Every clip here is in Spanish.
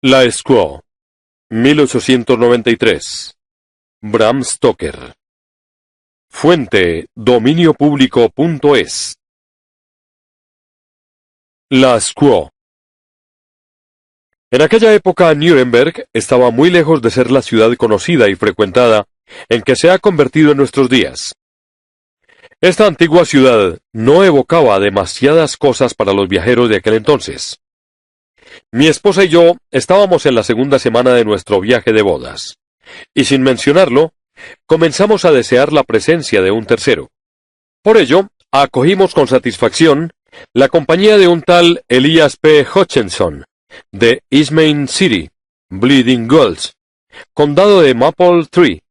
La Squaw, 1893. Bram Stoker. Fuente: dominiopublico.es. La Squaw. En aquella época Nuremberg estaba muy lejos de ser la ciudad conocida y frecuentada en que se ha convertido en nuestros días. Esta antigua ciudad no evocaba demasiadas cosas para los viajeros de aquel entonces. Mi esposa y yo estábamos en la segunda semana de nuestro viaje de bodas, y sin mencionarlo, comenzamos a desear la presencia de un tercero. Por ello, acogimos con satisfacción la compañía de un tal Elias P. Hutchinson, de East Main City, Bleeding Gulch, condado de Maple Tree,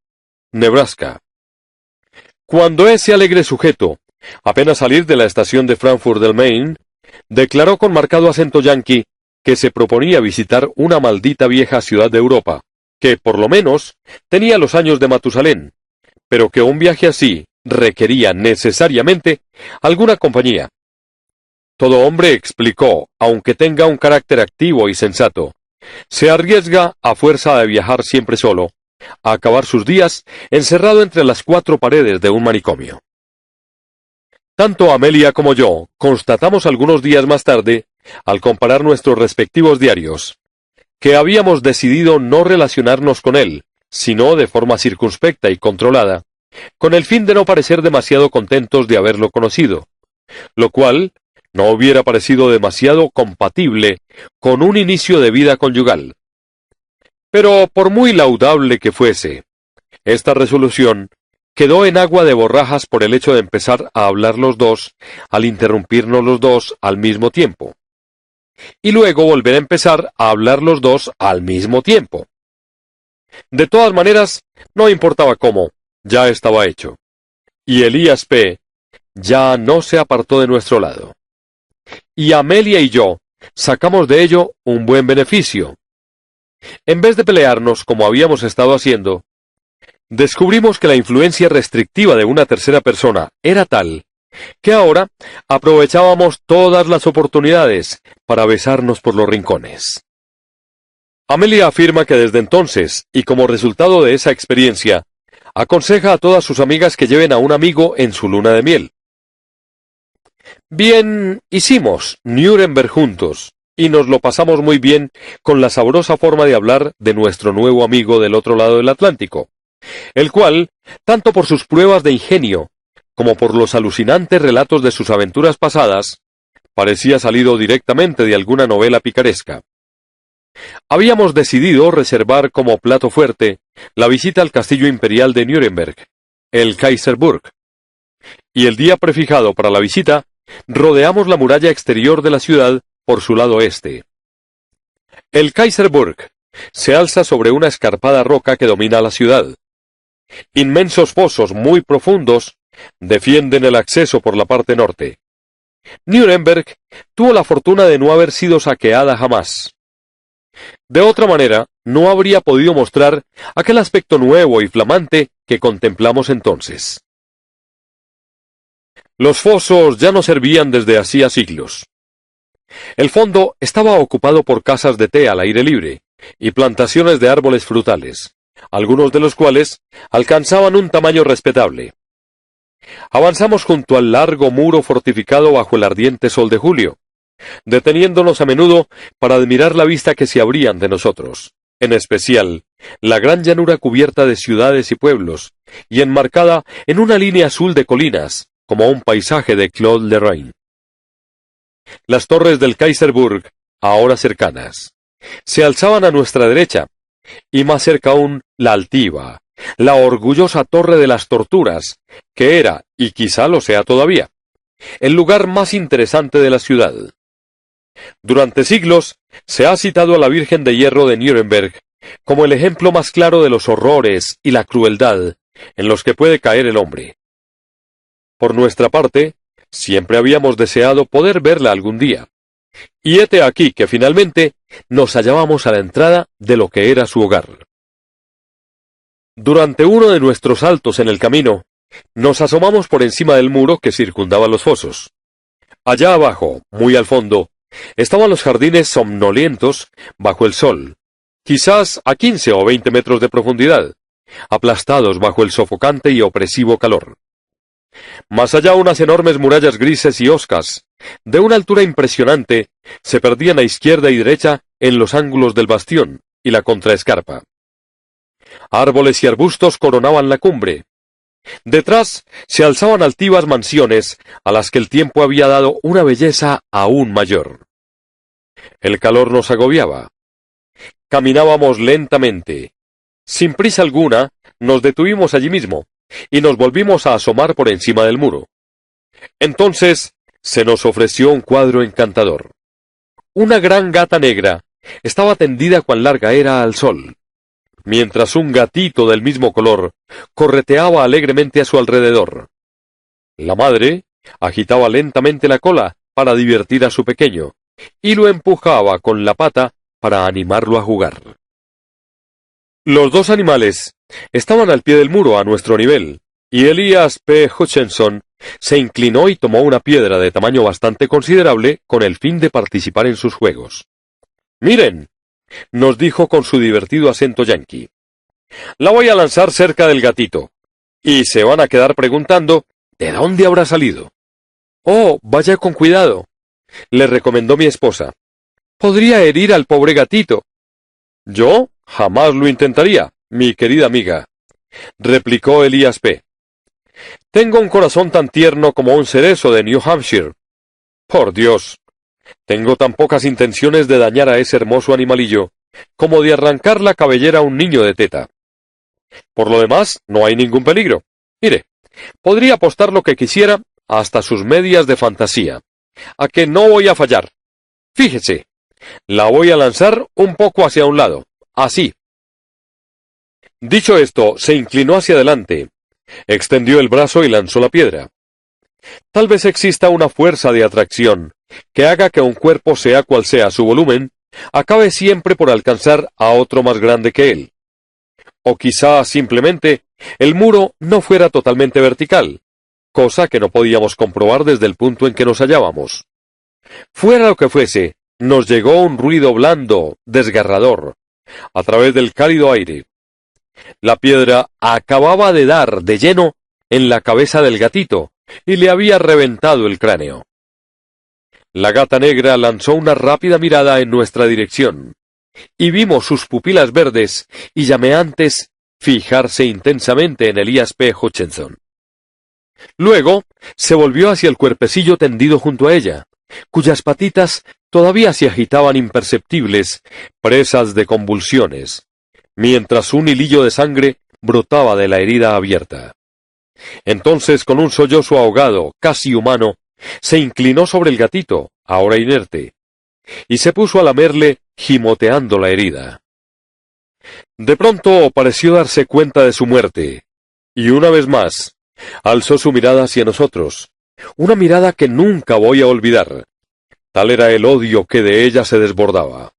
Nebraska. Cuando ese alegre sujeto, apenas salir de la estación de Frankfurt del Main, declaró con marcado acento yanqui que se proponía visitar una maldita vieja ciudad de Europa, que, por lo menos, tenía los años de Matusalén, pero que un viaje así requería necesariamente alguna compañía. Todo hombre, explicó, aunque tenga un carácter activo y sensato, se arriesga, a fuerza de viajar siempre solo, a acabar sus días encerrado entre las cuatro paredes de un manicomio. Tanto Amelia como yo constatamos algunos días más tarde, al comparar nuestros respectivos diarios, que habíamos decidido no relacionarnos con él, sino de forma circunspecta y controlada, con el fin de no parecer demasiado contentos de haberlo conocido, lo cual no hubiera parecido demasiado compatible con un inicio de vida conyugal. Pero por muy laudable que fuese, esta resolución quedó en agua de borrajas por el hecho de empezar a hablar los dos al interrumpirnos los dos al mismo tiempo, y luego volver a empezar a hablar los dos al mismo tiempo. De todas maneras, no importaba cómo, ya estaba hecho, y Elías P. ya no se apartó de nuestro lado. Y Amelia y yo sacamos de ello un buen beneficio. En vez de pelearnos como habíamos estado haciendo, descubrimos que la influencia restrictiva de una tercera persona era tal que ahora aprovechábamos todas las oportunidades para besarnos por los rincones. Amelia afirma que desde entonces, y como resultado de esa experiencia, aconseja a todas sus amigas que lleven a un amigo en su luna de miel. Bien, hicimos Nuremberg juntos, y nos lo pasamos muy bien con la sabrosa forma de hablar de nuestro nuevo amigo del otro lado del Atlántico, el cual, tanto por sus pruebas de ingenio, como por los alucinantes relatos de sus aventuras pasadas, parecía salido directamente de alguna novela picaresca. Habíamos decidido reservar como plato fuerte la visita al castillo imperial de Nuremberg, el Kaiserburg, y el día prefijado para la visita, rodeamos la muralla exterior de la ciudad por su lado este. El Kaiserburg se alza sobre una escarpada roca que domina la ciudad. Inmensos fosos muy profundos defienden el acceso por la parte norte. Nuremberg tuvo la fortuna de no haber sido saqueada jamás. De otra manera, no habría podido mostrar aquel aspecto nuevo y flamante que contemplamos entonces. Los fosos ya no servían desde hacía siglos. El fondo estaba ocupado por casas de té al aire libre y plantaciones de árboles frutales, algunos de los cuales alcanzaban un tamaño respetable. Avanzamos junto al largo muro fortificado bajo el ardiente sol de julio, deteniéndonos a menudo para admirar la vista que se abría ante nosotros, en especial la gran llanura cubierta de ciudades y pueblos, y enmarcada en una línea azul de colinas, como un paisaje de Claude Lorraine. Las torres del Kaiserburg, ahora cercanas, se alzaban a nuestra derecha, y más cerca aún la altiva, la orgullosa Torre de las Torturas, que era, y quizá lo sea todavía, el lugar más interesante de la ciudad. Durante siglos se ha citado a la Virgen de Hierro de Nuremberg como el ejemplo más claro de los horrores y la crueldad en los que puede caer el hombre. Por nuestra parte, siempre habíamos deseado poder verla algún día, y hete aquí que finalmente nos hallábamos a la entrada de lo que era su hogar. Durante uno de nuestros saltos en el camino, nos asomamos por encima del muro que circundaba los fosos. Allá abajo, muy al fondo, estaban los jardines somnolientos bajo el sol, quizás a 15 o 20 metros de profundidad, aplastados bajo el sofocante y opresivo calor. Más allá unas enormes murallas grises y hoscas, de una altura impresionante, se perdían a izquierda y derecha en los ángulos del bastión y la contraescarpa. Árboles y arbustos coronaban la cumbre. Detrás se alzaban altivas mansiones a las que el tiempo había dado una belleza aún mayor. El calor nos agobiaba. Caminábamos lentamente. Sin prisa alguna, nos detuvimos allí mismo, y nos volvimos a asomar por encima del muro. Entonces se nos ofreció un cuadro encantador. Una gran gata negra estaba tendida cuan larga era al sol, mientras un gatito del mismo color correteaba alegremente a su alrededor. La madre agitaba lentamente la cola para divertir a su pequeño, y lo empujaba con la pata para animarlo a jugar. Los dos animales estaban al pie del muro a nuestro nivel, y Elias P. Hutchinson se inclinó y tomó una piedra de tamaño bastante considerable con el fin de participar en sus juegos. «Miren», nos dijo con su divertido acento yanqui, «la voy a lanzar cerca del gatito, y se van a quedar preguntando ¿de dónde habrá salido?». «Oh, vaya con cuidado», le recomendó mi esposa. «Podría herir al pobre gatito». «Yo jamás lo intentaría, mi querida amiga», replicó Elías P. «Tengo un corazón tan tierno como un cerezo de New Hampshire. Por Dios, tengo tan pocas intenciones de dañar a ese hermoso animalillo como de arrancar la cabellera a un niño de teta. Por lo demás, no hay ningún peligro. Mire, podría apostar lo que quisiera, hasta sus medias de fantasía, a que no voy a fallar. Fíjese, la voy a lanzar un poco hacia un lado, así». Dicho esto, se inclinó hacia adelante, extendió el brazo y lanzó la piedra. Tal vez exista una fuerza de atracción que haga que un cuerpo, sea cual sea su volumen, acabe siempre por alcanzar a otro más grande que él. O quizá simplemente el muro no fuera totalmente vertical, cosa que no podíamos comprobar desde el punto en que nos hallábamos. Fuera lo que fuese, nos llegó un ruido blando, desgarrador, a través del cálido aire. La piedra acababa de dar de lleno en la cabeza del gatito y le había reventado el cráneo. La gata negra lanzó una rápida mirada en nuestra dirección, y vimos sus pupilas verdes y llameantes fijarse intensamente en Elias P. Hutchinson. Luego se volvió hacia el cuerpecillo tendido junto a ella, cuyas patitas todavía se agitaban imperceptibles, presas de convulsiones, mientras un hilillo de sangre brotaba de la herida abierta. Entonces, con un sollozo ahogado, casi humano, se inclinó sobre el gatito, ahora inerte, y se puso a lamerle, gimoteando la herida. De pronto pareció darse cuenta de su muerte, y una vez más, alzó su mirada hacia nosotros, una mirada que nunca voy a olvidar. Tal era el odio que de ella se desbordaba.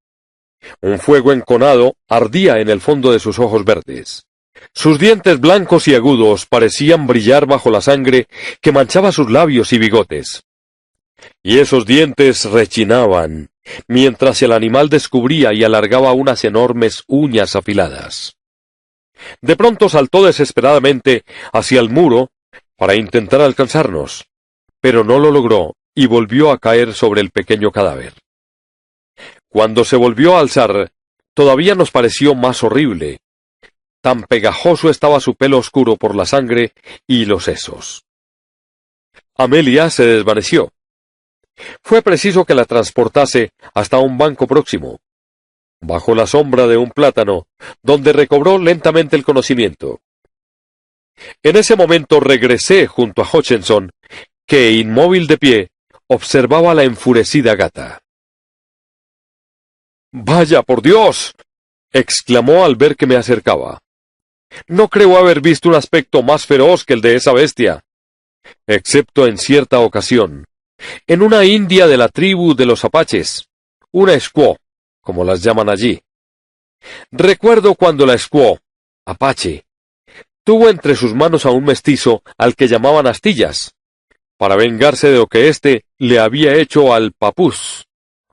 Un fuego enconado ardía en el fondo de sus ojos verdes. Sus dientes blancos y agudos parecían brillar bajo la sangre que manchaba sus labios y bigotes. Y esos dientes rechinaban, mientras el animal descubría y alargaba unas enormes uñas afiladas. De pronto saltó desesperadamente hacia el muro para intentar alcanzarnos, pero no lo logró y volvió a caer sobre el pequeño cadáver. Cuando se volvió a alzar, todavía nos pareció más horrible. Tan pegajoso estaba su pelo oscuro por la sangre y los sesos. Amelia se desvaneció. Fue preciso que la transportase hasta un banco próximo, bajo la sombra de un plátano, donde recobró lentamente el conocimiento. En ese momento regresé junto a Hutchinson, que, inmóvil de pie, observaba a la enfurecida gata. «¡Vaya, por Dios!», exclamó al ver que me acercaba. «No creo haber visto un aspecto más feroz que el de esa bestia, excepto en cierta ocasión, en una india de la tribu de los apaches, una squaw, como las llaman allí. Recuerdo cuando la squaw, apache, tuvo entre sus manos a un mestizo al que llamaban astillas, para vengarse de lo que éste le había hecho al papús,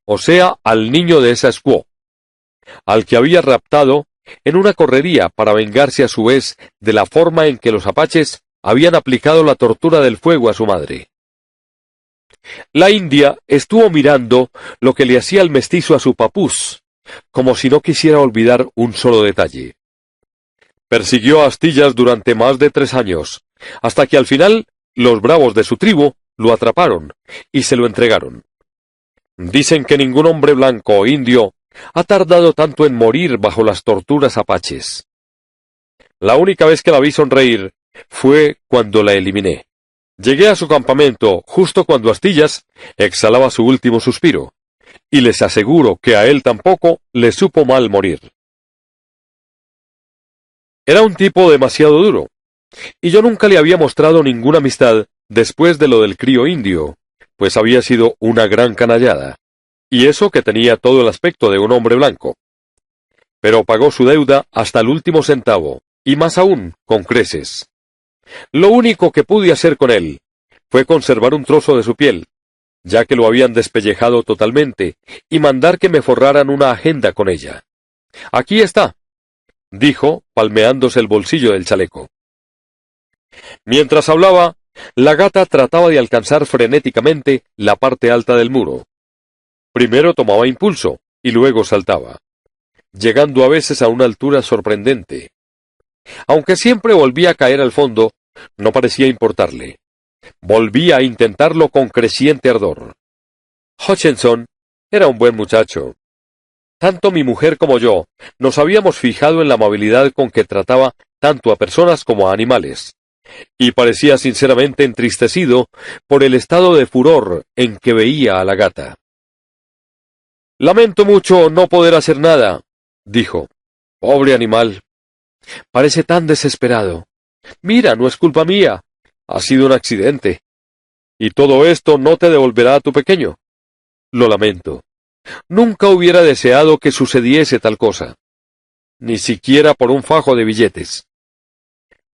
o sea, al niño de esa squaw, al que había raptado en una correría para vengarse a su vez de la forma en que los apaches habían aplicado la tortura del fuego a su madre. La india estuvo mirando lo que le hacía el mestizo a su papús, como si no quisiera olvidar un solo detalle. Persiguió a Astillas durante más de 3 años, hasta que al final los bravos de su tribu lo atraparon y se lo entregaron. Dicen que ningún hombre blanco o indio ha tardado tanto en morir bajo las torturas apaches. La única vez que la vi sonreír fue cuando la eliminé. Llegué a su campamento justo cuando Astillas exhalaba su último suspiro, y les aseguro que a él tampoco le supo mal morir. Era un tipo demasiado duro, y yo nunca le había mostrado ninguna amistad después de lo del crío indio, pues había sido una gran canallada, y eso que tenía todo el aspecto de un hombre blanco. Pero pagó su deuda hasta el último centavo, y más aún, con creces. Lo único que pude hacer con él fue conservar un trozo de su piel, ya que lo habían despellejado totalmente, y mandar que me forraran una agenda con ella. Aquí está, dijo, palmeándose el bolsillo del chaleco. Mientras hablaba, la gata trataba de alcanzar frenéticamente la parte alta del muro. Primero tomaba impulso, y luego saltaba, llegando a veces a una altura sorprendente. Aunque siempre volvía a caer al fondo, no parecía importarle. Volvía a intentarlo con creciente ardor. Hutchinson era un buen muchacho. Tanto mi mujer como yo nos habíamos fijado en la amabilidad con que trataba tanto a personas como a animales, y parecía sinceramente entristecido por el estado de furor en que veía a la gata. «Lamento mucho no poder hacer nada», dijo. «Pobre animal. Parece tan desesperado. Mira, no es culpa mía. Ha sido un accidente. Y todo esto no te devolverá a tu pequeño. Lo lamento. Nunca hubiera deseado que sucediese tal cosa. Ni siquiera por un fajo de billetes.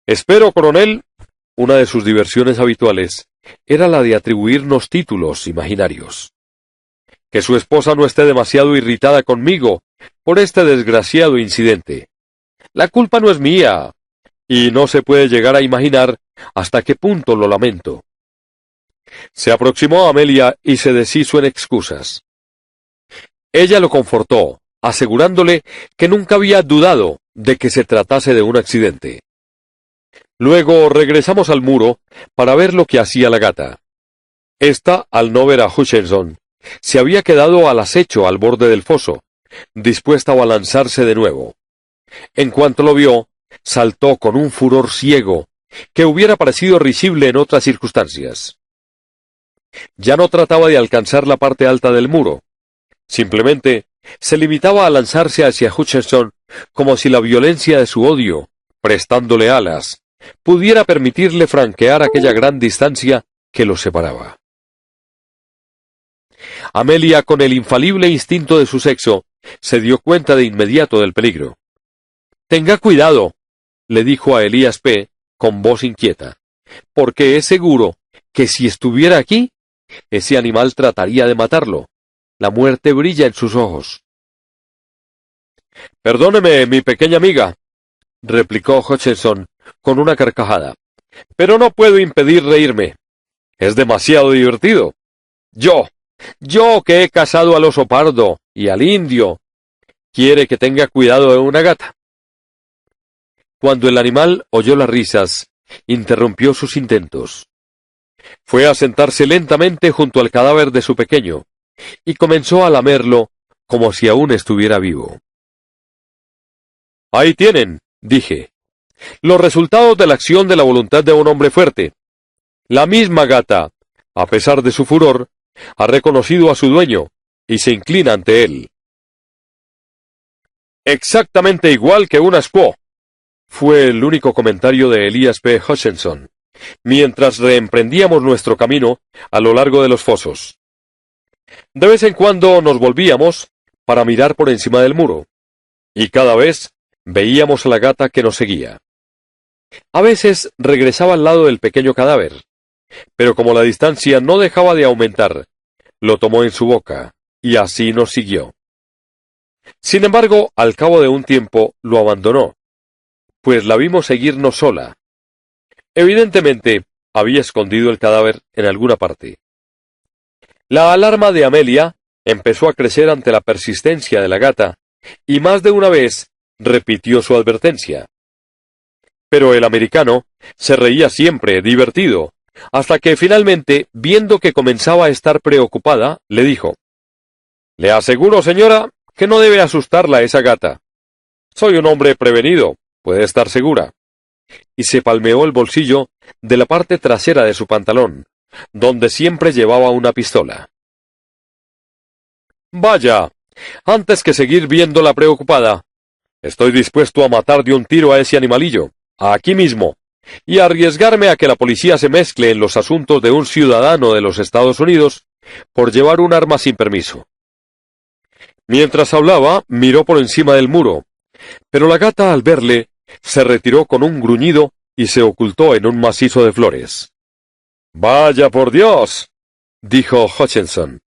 Espero, coronel». Una de sus diversiones habituales era la de atribuirnos títulos imaginarios. «Que su esposa no esté demasiado irritada conmigo por este desgraciado incidente. La culpa no es mía, y no se puede llegar a imaginar hasta qué punto lo lamento». Se aproximó a Amelia y se deshizo en excusas. Ella lo confortó, asegurándole que nunca había dudado de que se tratase de un accidente. Luego regresamos al muro para ver lo que hacía la gata. Esta, al no ver a Hutchinson, se había quedado al acecho al borde del foso, dispuesta a lanzarse de nuevo. En cuanto lo vio, saltó con un furor ciego, que hubiera parecido risible en otras circunstancias. Ya no trataba de alcanzar la parte alta del muro. Simplemente se limitaba a lanzarse hacia Hutchinson como si la violencia de su odio, prestándole alas, pudiera permitirle franquear aquella gran distancia que los separaba. Amelia, con el infalible instinto de su sexo, se dio cuenta de inmediato del peligro. «Tenga cuidado», le dijo a Elías P. con voz inquieta, «porque es seguro que si estuviera aquí, ese animal trataría de matarlo. La muerte brilla en sus ojos». «Perdóneme, mi pequeña amiga», replicó Hutchinson con una carcajada, «pero no puedo impedir reírme. Es demasiado divertido. Yo que he cazado al oso pardo y al indio, quiere que tenga cuidado de una gata». Cuando el animal oyó las risas, interrumpió sus intentos. Fue a sentarse lentamente junto al cadáver de su pequeño, y comenzó a lamerlo como si aún estuviera vivo. «Ahí tienen», dije, «los resultados de la acción de la voluntad de un hombre fuerte. La misma gata, a pesar de su furor, ha reconocido a su dueño, y se inclina ante él». «Exactamente igual que una squaw», fue el único comentario de Elías P. Hutchinson, mientras reemprendíamos nuestro camino a lo largo de los fosos. De vez en cuando nos volvíamos para mirar por encima del muro, y cada vez veíamos a la gata que nos seguía. A veces regresaba al lado del pequeño cadáver, pero como la distancia no dejaba de aumentar, lo tomó en su boca, y así nos siguió. Sin embargo, al cabo de un tiempo lo abandonó, pues la vimos seguirnos sola. Evidentemente, había escondido el cadáver en alguna parte. La alarma de Amelia empezó a crecer ante la persistencia de la gata, y más de una vez repitió su advertencia. Pero el americano se reía siempre, divertido, hasta que finalmente, viendo que comenzaba a estar preocupada, le dijo: «Le aseguro, señora, que no debe asustarla esa gata. Soy un hombre prevenido, puede estar segura». Y se palmeó el bolsillo de la parte trasera de su pantalón, donde siempre llevaba una pistola. «Vaya, antes que seguir viéndola preocupada, estoy dispuesto a matar de un tiro a ese animalillo, aquí mismo, y arriesgarme a que la policía se mezcle en los asuntos de un ciudadano de los Estados Unidos por llevar un arma sin permiso». Mientras hablaba, miró por encima del muro, pero la gata, al verle, se retiró con un gruñido y se ocultó en un macizo de flores. «Vaya por Dios», dijo Hutchinson,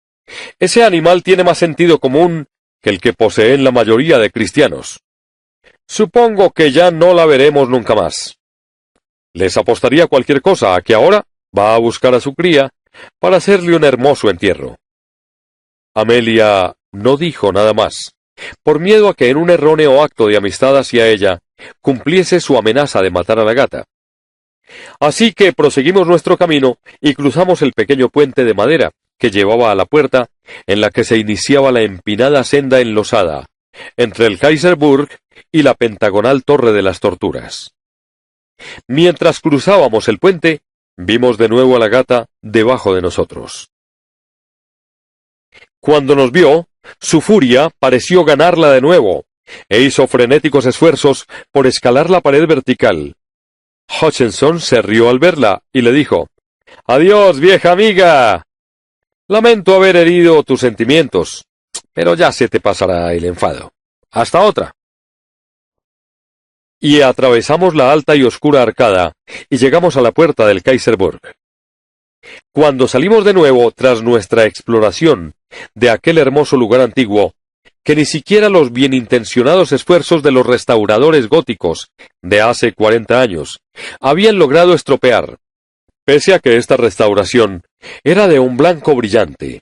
«ese animal tiene más sentido común que el que poseen la mayoría de cristianos. Supongo que ya no la veremos nunca más. Les apostaría cualquier cosa a que ahora va a buscar a su cría para hacerle un hermoso entierro». Amelia no dijo nada más, por miedo a que en un erróneo acto de amistad hacia ella cumpliese su amenaza de matar a la gata. Así que proseguimos nuestro camino y cruzamos el pequeño puente de madera que llevaba a la puerta en la que se iniciaba la empinada senda enlosada entre el Kaiserburg y la pentagonal Torre de las Torturas. Mientras cruzábamos el puente, vimos de nuevo a la gata debajo de nosotros. Cuando nos vio, su furia pareció ganarla de nuevo, e hizo frenéticos esfuerzos por escalar la pared vertical. Hutchinson se rió al verla y le dijo: «Adiós, vieja amiga. Lamento haber herido tus sentimientos, pero ya se te pasará el enfado. Hasta otra». Y atravesamos la alta y oscura arcada y llegamos a la puerta del Kaiserburg. Cuando salimos de nuevo tras nuestra exploración de aquel hermoso lugar antiguo, que ni siquiera los bienintencionados esfuerzos de los restauradores góticos de hace 40 años habían logrado estropear, pese a que esta restauración era de un blanco brillante,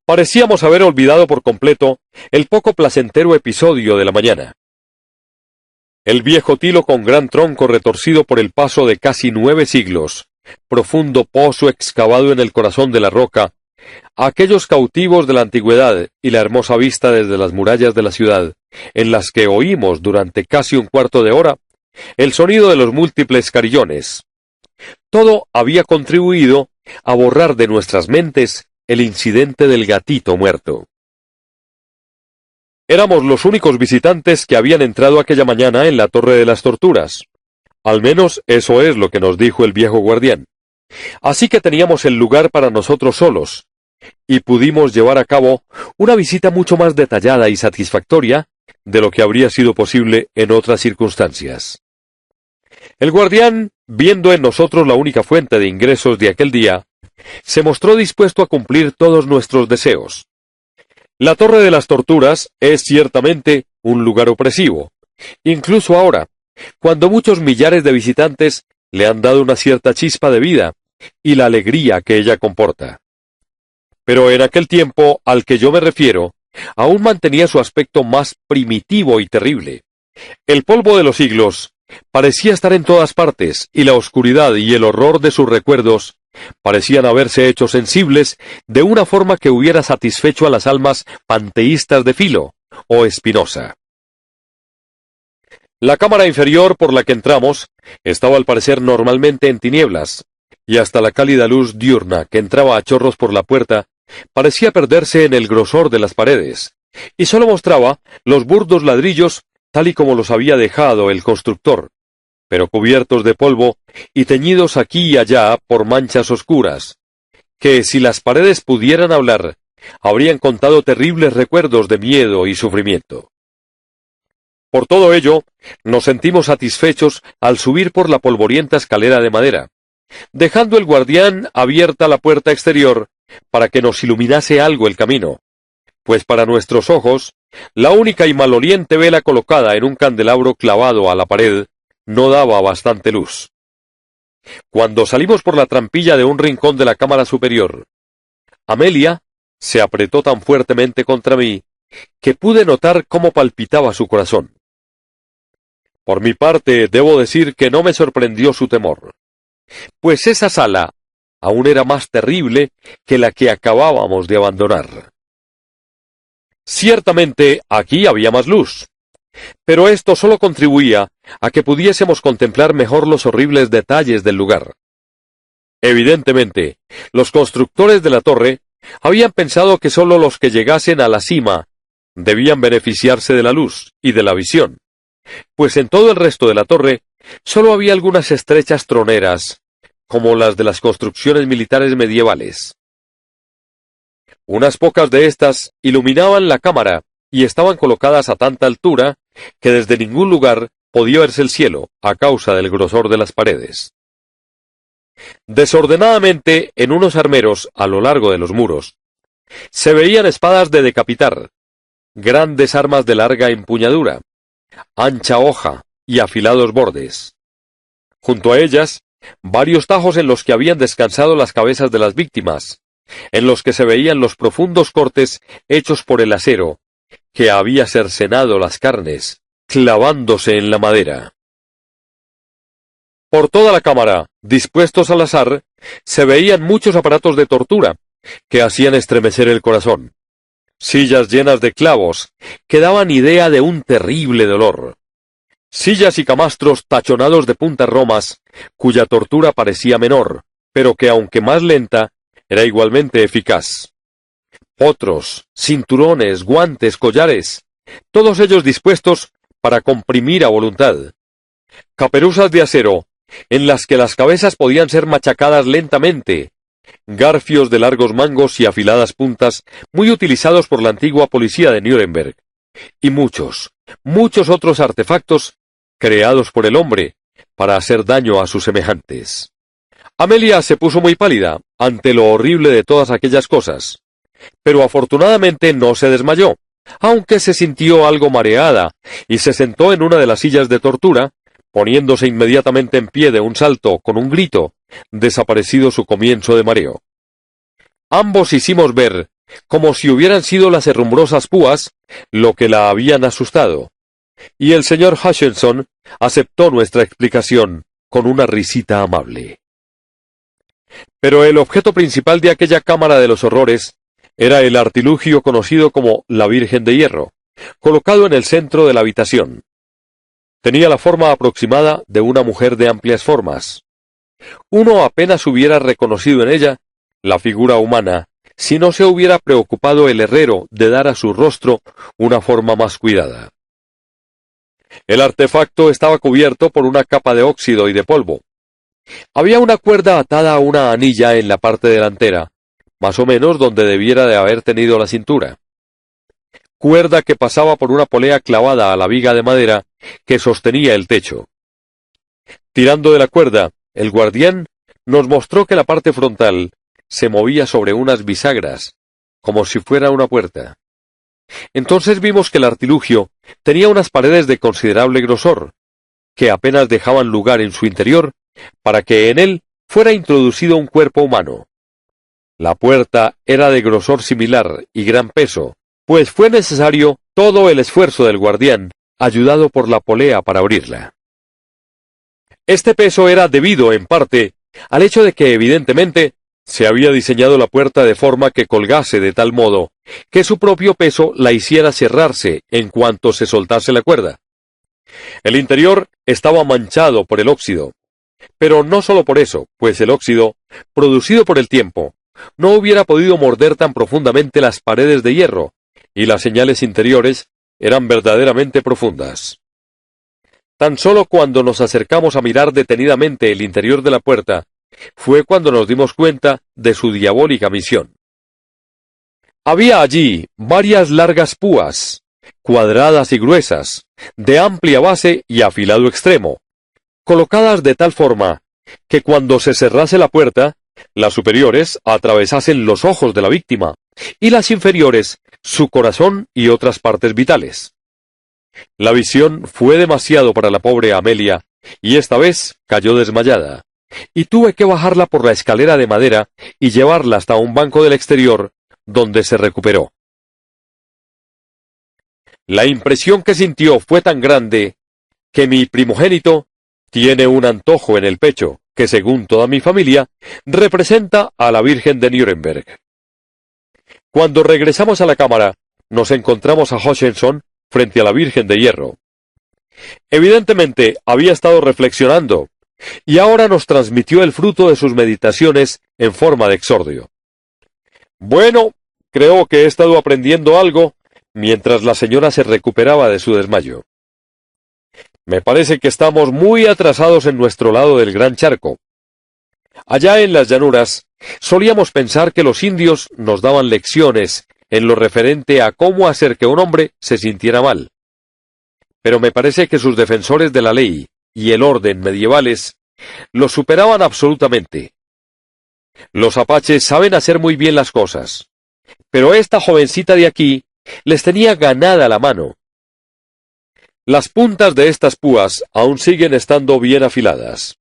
parecíamos haber olvidado por completo el poco placentero episodio de la mañana. El viejo tilo con gran tronco retorcido por el paso de casi 9 siglos, profundo pozo excavado en el corazón de la roca, aquellos cautivos de la antigüedad y la hermosa vista desde las murallas de la ciudad, en las que oímos durante casi un cuarto de hora el sonido de los múltiples carillones. Todo había contribuido a borrar de nuestras mentes el incidente del gatito muerto. Éramos los únicos visitantes que habían entrado aquella mañana en la Torre de las Torturas. Al menos eso es lo que nos dijo el viejo guardián. Así que teníamos el lugar para nosotros solos, y pudimos llevar a cabo una visita mucho más detallada y satisfactoria de lo que habría sido posible en otras circunstancias. El guardián, viendo en nosotros la única fuente de ingresos de aquel día, se mostró dispuesto a cumplir todos nuestros deseos. La Torre de las Torturas es ciertamente un lugar opresivo, incluso ahora, cuando muchos millares de visitantes le han dado una cierta chispa de vida y la alegría que ella comporta. Pero en aquel tiempo al que yo me refiero, aún mantenía su aspecto más primitivo y terrible. El polvo de los siglos parecía estar en todas partes, y la oscuridad y el horror de sus recuerdos parecían haberse hecho sensibles de una forma que hubiera satisfecho a las almas panteístas de Filo o Spinoza. La cámara inferior por la que entramos estaba al parecer normalmente en tinieblas, y hasta la cálida luz diurna que entraba a chorros por la puerta parecía perderse en el grosor de las paredes, y sólo mostraba los burdos ladrillos tal y como los había dejado el constructor, pero cubiertos de polvo y teñidos aquí y allá por manchas oscuras, que si las paredes pudieran hablar, habrían contado terribles recuerdos de miedo y sufrimiento. Por todo ello, nos sentimos satisfechos al subir por la polvorienta escalera de madera, dejando el guardián abierta la puerta exterior para que nos iluminase algo el camino, pues para nuestros ojos, la única y maloliente vela colocada en un candelabro clavado a la pared no daba bastante luz. Cuando salimos por la trampilla de un rincón de la cámara superior, Amelia se apretó tan fuertemente contra mí que pude notar cómo palpitaba su corazón. Por mi parte, debo decir que no me sorprendió su temor, pues esa sala aún era más terrible que la que acabábamos de abandonar. Ciertamente, aquí había más luz, pero esto solo contribuía a que pudiésemos contemplar mejor los horribles detalles del lugar. Evidentemente, los constructores de la torre habían pensado que sólo los que llegasen a la cima debían beneficiarse de la luz y de la visión, pues en todo el resto de la torre sólo había algunas estrechas troneras, como las de las construcciones militares medievales. Unas pocas de estas iluminaban la cámara y estaban colocadas a tanta altura que desde ningún lugar podía verse el cielo a causa del grosor de las paredes. Desordenadamente, en unos armeros a lo largo de los muros, se veían espadas de decapitar, grandes armas de larga empuñadura, ancha hoja y afilados bordes. Junto a ellas, varios tajos en los que habían descansado las cabezas de las víctimas, en los que se veían los profundos cortes hechos por el acero, que había cercenado las carnes, clavándose en la madera. Por toda la cámara, dispuestos al azar, se veían muchos aparatos de tortura, que hacían estremecer el corazón. Sillas llenas de clavos, que daban idea de un terrible dolor. Sillas y camastros tachonados de puntas romas, cuya tortura parecía menor, pero que aunque más lenta, era igualmente eficaz. Otros, cinturones, guantes, collares, todos ellos dispuestos para comprimir a voluntad. Caperuzas de acero, en las que las cabezas podían ser machacadas lentamente, garfios de largos mangos y afiladas puntas muy utilizados por la antigua policía de Nuremberg, y muchos otros artefactos creados por el hombre para hacer daño a sus semejantes. Amelia se puso muy pálida ante lo horrible de todas aquellas cosas, pero afortunadamente no se desmayó, aunque se sintió algo mareada, y se sentó en una de las sillas de tortura, poniéndose inmediatamente en pie de un salto con un grito, desaparecido su comienzo de mareo. Ambos hicimos ver, como si hubieran sido las herrumbrosas púas, lo que la habían asustado, y el señor Hutchinson aceptó nuestra explicación con una risita amable. Pero el objeto principal de aquella cámara de los horrores era el artilugio conocido como la Virgen de Hierro, colocado en el centro de la habitación. Tenía la forma aproximada de una mujer de amplias formas. Uno apenas hubiera reconocido en ella la figura humana si no se hubiera preocupado el herrero de dar a su rostro una forma más cuidada. El artefacto estaba cubierto por una capa de óxido y de polvo. Había una cuerda atada a una anilla en la parte delantera, más o menos donde debiera de haber tenido la cintura. Cuerda que pasaba por una polea clavada a la viga de madera que sostenía el techo. Tirando de la cuerda, el guardián nos mostró que la parte frontal se movía sobre unas bisagras, como si fuera una puerta. Entonces vimos que el artilugio tenía unas paredes de considerable grosor, que apenas dejaban lugar en su interior para que en él fuera introducido un cuerpo humano. La puerta era de grosor similar y gran peso, pues fue necesario todo el esfuerzo del guardián, ayudado por la polea para abrirla. Este peso era debido, en parte, al hecho de que, evidentemente, se había diseñado la puerta de forma que colgase de tal modo que su propio peso la hiciera cerrarse en cuanto se soltase la cuerda. El interior estaba manchado por el óxido, pero no solo por eso, pues el óxido, producido por el tiempo, no hubiera podido morder tan profundamente las paredes de hierro, y las señales interiores eran verdaderamente profundas. Tan solo cuando nos acercamos a mirar detenidamente el interior de la puerta, fue cuando nos dimos cuenta de su diabólica misión. Había allí varias largas púas, cuadradas y gruesas, de amplia base y afilado extremo, colocadas de tal forma que cuando se cerrase la puerta, las superiores atravesasen los ojos de la víctima, y las inferiores su corazón y otras partes vitales. La visión fue demasiado para la pobre Amelia, y esta vez cayó desmayada, y tuve que bajarla por la escalera de madera y llevarla hasta un banco del exterior, donde se recuperó. La impresión que sintió fue tan grande que mi primogénito tiene un antojo en el pecho que, según toda mi familia, representa a la Virgen de Nuremberg. Cuando regresamos a la cámara, nos encontramos a Hutchinson frente a la Virgen de Hierro. Evidentemente había estado reflexionando, y ahora nos transmitió el fruto de sus meditaciones en forma de exordio. Bueno, creo que he estado aprendiendo algo mientras la señora se recuperaba de su desmayo. Me parece que estamos muy atrasados en nuestro lado del gran charco. Allá en las llanuras, solíamos pensar que los indios nos daban lecciones en lo referente a cómo hacer que un hombre se sintiera mal. Pero me parece que sus defensores de la ley y el orden medievales los superaban absolutamente. Los apaches saben hacer muy bien las cosas, pero esta jovencita de aquí les tenía ganada la mano. Las puntas de estas púas aún siguen estando bien afiladas,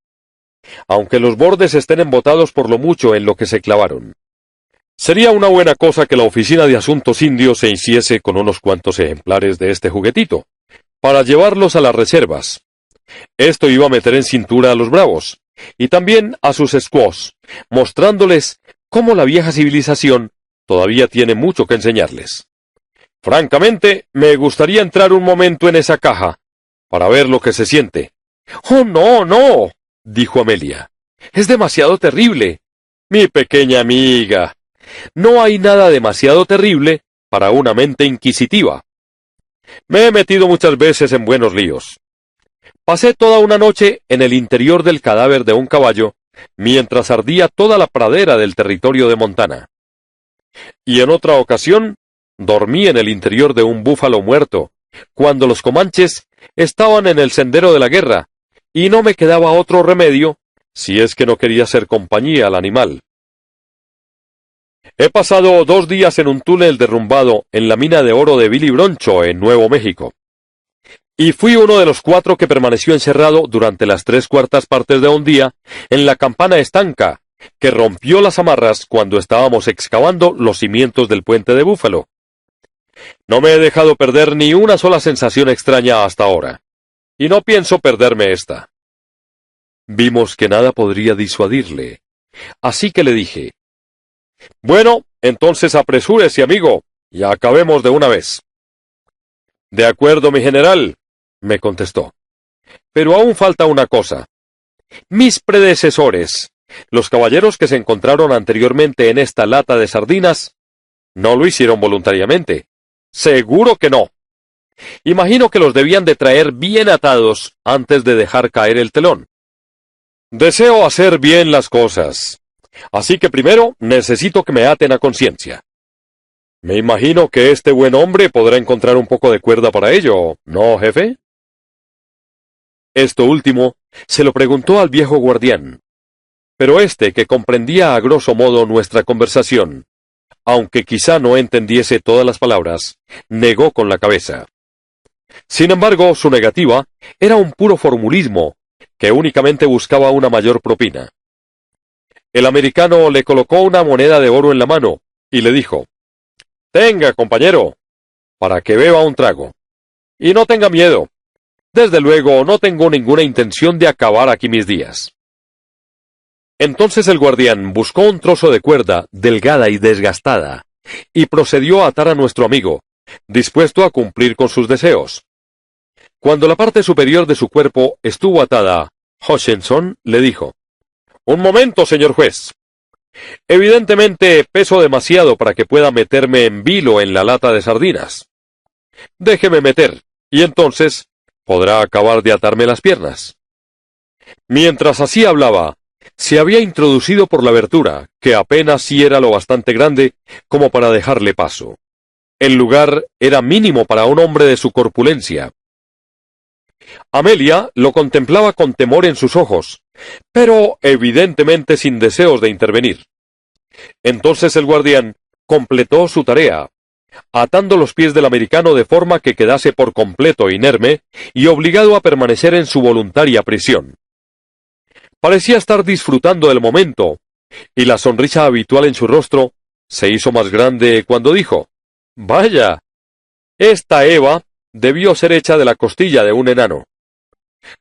aunque los bordes estén embotados por lo mucho en lo que se clavaron. Sería una buena cosa que la Oficina de Asuntos Indios se hiciese con unos cuantos ejemplares de este juguetito, para llevarlos a las reservas. Esto iba a meter en cintura a los bravos, y también a sus squaws, mostrándoles cómo la vieja civilización todavía tiene mucho que enseñarles. Francamente, me gustaría entrar un momento en esa caja, para ver lo que se siente. «Oh, no, no», dijo Amelia. «Es demasiado terrible. Mi pequeña amiga, no hay nada demasiado terrible para una mente inquisitiva. Me he metido muchas veces en buenos líos. Pasé toda una noche en el interior del cadáver de un caballo, mientras ardía toda la pradera del territorio de Montana. Y en otra ocasión, dormí en el interior de un búfalo muerto, cuando los comanches estaban en el sendero de la guerra, y no me quedaba otro remedio, si es que no quería hacer compañía al animal. He pasado 2 días en un túnel derrumbado en la mina de oro de Billy Broncho, en Nuevo México. Y fui uno de los 4 que permaneció encerrado durante las 3/4 partes de un día en la campana estanca, que rompió las amarras cuando estábamos excavando los cimientos del puente de Búfalo. No me he dejado perder ni una sola sensación extraña hasta ahora, y no pienso perderme esta. Vimos que nada podría disuadirle, así que le dije: «Bueno, entonces apresúrese, amigo, y acabemos de una vez». «De acuerdo, mi general», me contestó. «Pero aún falta una cosa. Mis predecesores, los caballeros que se encontraron anteriormente en esta lata de sardinas, no lo hicieron voluntariamente. Seguro que no. Imagino que los debían de traer bien atados antes de dejar caer el telón. Deseo hacer bien las cosas, así que primero necesito que me aten a conciencia. Me imagino que este buen hombre podrá encontrar un poco de cuerda para ello, ¿no, jefe?» Esto último se lo preguntó al viejo guardián, pero éste, que comprendía a grosso modo nuestra conversación, aunque quizá no entendiese todas las palabras, negó con la cabeza. Sin embargo, su negativa era un puro formulismo, que únicamente buscaba una mayor propina. El americano le colocó una moneda de oro en la mano, y le dijo: «Tenga, compañero, para que beba un trago. Y no tenga miedo. Desde luego, no tengo ninguna intención de acabar aquí mis días». Entonces el guardián buscó un trozo de cuerda, delgada y desgastada, y procedió a atar a nuestro amigo, dispuesto a cumplir con sus deseos. Cuando la parte superior de su cuerpo estuvo atada, Hutchinson le dijo: «Un momento, señor juez. Evidentemente peso demasiado para que pueda meterme en vilo en la lata de sardinas. Déjeme meter, y entonces podrá acabar de atarme las piernas». Mientras así hablaba, se había introducido por la abertura, que apenas sí era lo bastante grande como para dejarle paso. El lugar era mínimo para un hombre de su corpulencia. Amelia lo contemplaba con temor en sus ojos, pero evidentemente sin deseos de intervenir. Entonces el guardián completó su tarea, atando los pies del americano de forma que quedase por completo inerme y obligado a permanecer en su voluntaria prisión. Parecía estar disfrutando del momento, y la sonrisa habitual en su rostro se hizo más grande cuando dijo: «Vaya, esta Eva debió ser hecha de la costilla de un enano.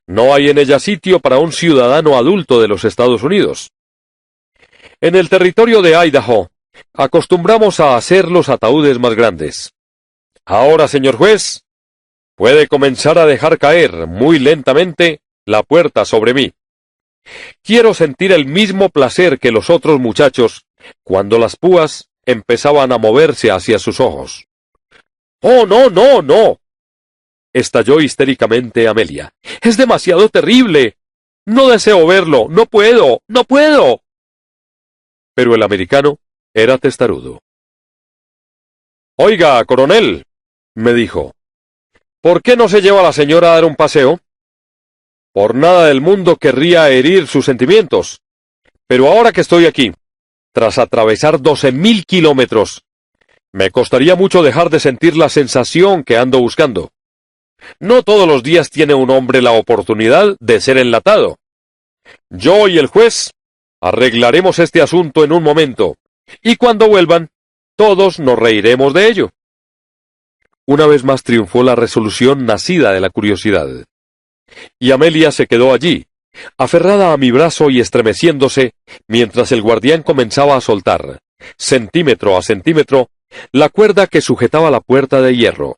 No hay en ella sitio para un ciudadano adulto de los Estados Unidos. En el territorio de Idaho acostumbramos a hacer los ataúdes más grandes. Ahora, señor juez, puede comenzar a dejar caer muy lentamente la puerta sobre mí. Quiero sentir el mismo placer que los otros muchachos cuando las púas empezaban a moverse hacia sus ojos». «¡Oh, no, no, no!», estalló histéricamente Amelia. «Es demasiado terrible. No deseo verlo. No puedo. No puedo». Pero el americano era testarudo. «Oiga, coronel», me dijo, «¿por qué no se lleva a la señora a dar un paseo? Por nada del mundo querría herir sus sentimientos. Pero ahora que estoy aquí, tras atravesar 12.000 kilómetros, me costaría mucho dejar de sentir la sensación que ando buscando. No todos los días tiene un hombre la oportunidad de ser enlatado. Yo y el juez arreglaremos este asunto en un momento, y cuando vuelvan, todos nos reiremos de ello». Una vez más triunfó la resolución nacida de la curiosidad. Y Amelia se quedó allí, aferrada a mi brazo y estremeciéndose, mientras el guardián comenzaba a soltar, centímetro a centímetro, la cuerda que sujetaba la puerta de hierro.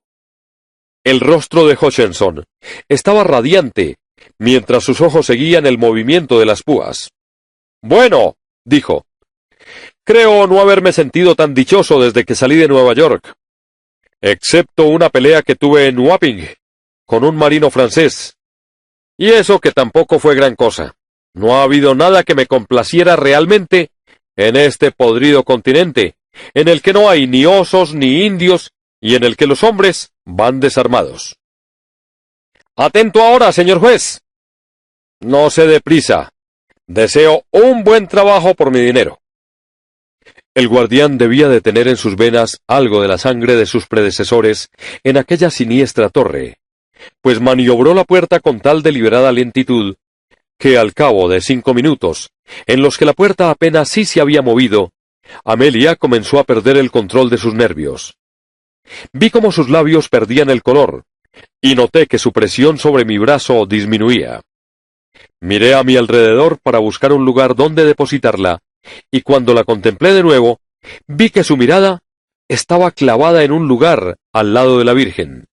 El rostro de Hutchinson estaba radiante, mientras sus ojos seguían el movimiento de las púas. «Bueno», dijo, «creo no haberme sentido tan dichoso desde que salí de Nueva York, excepto una pelea que tuve en Wapping, con un marino francés. Y eso que tampoco fue gran cosa. No ha habido nada que me complaciera realmente en este podrido continente, en el que no hay ni osos ni indios, y en el que los hombres van desarmados. Atento ahora, señor juez. No se dé prisa. Deseo un buen trabajo por mi dinero». El guardián debía de tener en sus venas algo de la sangre de sus predecesores en aquella siniestra torre, pues maniobró la puerta con tal deliberada lentitud, que al cabo de 5 minutos, en los que la puerta apenas sí se había movido, Amelia comenzó a perder el control de sus nervios. Vi cómo sus labios perdían el color, y noté que su presión sobre mi brazo disminuía. Miré a mi alrededor para buscar un lugar donde depositarla, y cuando la contemplé de nuevo, vi que su mirada estaba clavada en un lugar al lado de la Virgen.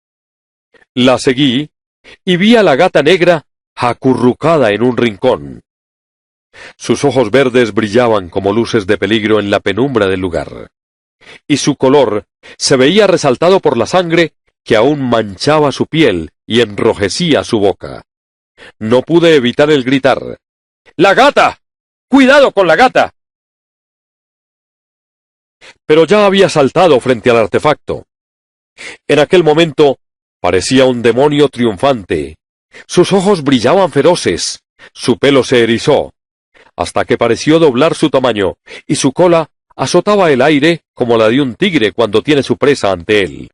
La seguí, y vi a la gata negra acurrucada en un rincón. Sus ojos verdes brillaban como luces de peligro en la penumbra del lugar, y su color se veía resaltado por la sangre que aún manchaba su piel y enrojecía su boca. No pude evitar el gritar: «¡La gata! ¡Cuidado con la gata!». Pero ya había saltado frente al artefacto. En aquel momento parecía un demonio triunfante. Sus ojos brillaban feroces, su pelo se erizó, hasta que pareció doblar su tamaño, y su cola azotaba el aire como la de un tigre cuando tiene su presa ante él.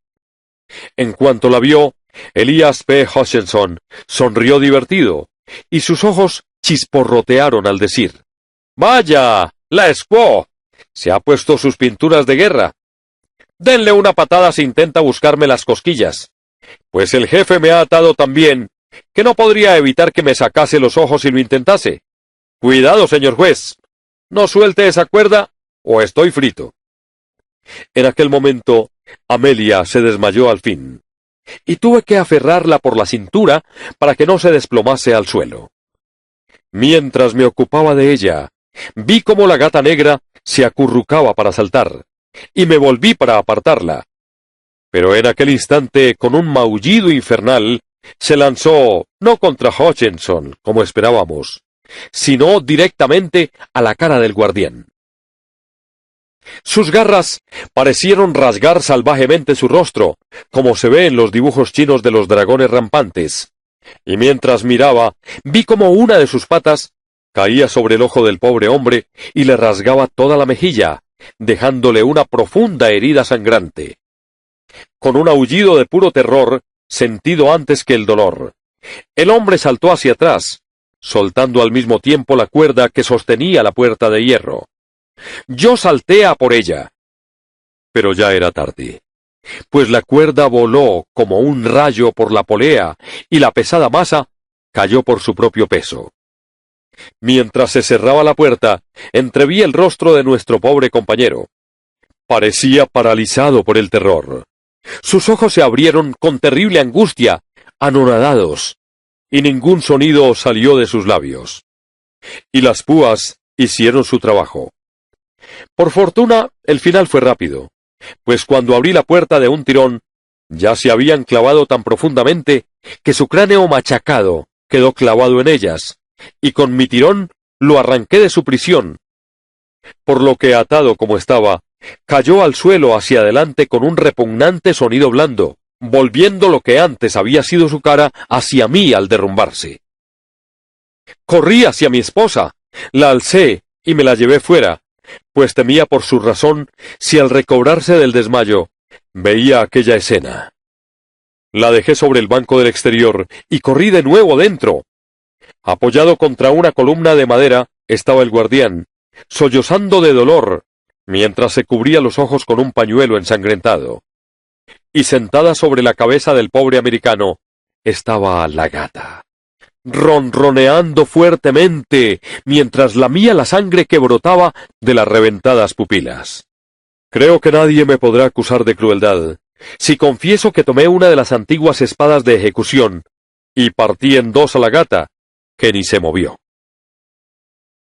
En cuanto la vio, Elias P. Hutchinson sonrió divertido, y sus ojos chisporrotearon al decir: «¡Vaya! ¡La squaw! Se ha puesto sus pinturas de guerra. Denle una patada si intenta buscarme las cosquillas, pues el jefe me ha atado tan bien que no podría evitar que me sacase los ojos si lo intentase. Cuidado, señor juez. No suelte esa cuerda o estoy frito». En aquel momento, Amelia se desmayó al fin, y tuve que aferrarla por la cintura para que no se desplomase al suelo. Mientras me ocupaba de ella, vi cómo la gata negra se acurrucaba para saltar, y me volví para apartarla. Pero en aquel instante, con un maullido infernal, se lanzó no contra Hutchinson, como esperábamos, sino directamente a la cara del guardián. Sus garras parecieron rasgar salvajemente su rostro, como se ve en los dibujos chinos de los dragones rampantes, y mientras miraba, vi como una de sus patas caía sobre el ojo del pobre hombre y le rasgaba toda la mejilla, dejándole una profunda herida sangrante. con un aullido de puro terror, sentido antes que el dolor. El hombre saltó hacia atrás, soltando al mismo tiempo la cuerda que sostenía la puerta de hierro. Yo salté a por ella. Pero ya era tarde, pues la cuerda voló como un rayo por la polea y la pesada masa cayó por su propio peso. Mientras se cerraba la puerta, entreví el rostro de nuestro pobre compañero. Parecía paralizado por el terror. Sus ojos se abrieron con terrible angustia, anonadados, y ningún sonido salió de sus labios. Y las púas hicieron su trabajo. Por fortuna, el final fue rápido, pues cuando abrí la puerta de un tirón, ya se habían clavado tan profundamente que su cráneo machacado quedó clavado en ellas, y con mi tirón lo arranqué de su prisión, por lo que, atado como estaba, cayó al suelo hacia adelante con un repugnante sonido blando, volviendo lo que antes había sido su cara hacia mí al derrumbarse. Corrí hacia mi esposa, la alcé y me la llevé fuera, pues temía por su razón si al recobrarse del desmayo veía aquella escena. La dejé sobre el banco del exterior y corrí de nuevo dentro. Apoyado contra una columna de madera estaba el guardián, sollozando de dolor, mientras se cubría los ojos con un pañuelo ensangrentado. Y sentada sobre la cabeza del pobre americano estaba la gata, ronroneando fuertemente, mientras lamía la sangre que brotaba de las reventadas pupilas. Creo que nadie me podrá acusar de crueldad, si confieso que tomé una de las antiguas espadas de ejecución, y partí en dos a la gata, que ni se movió.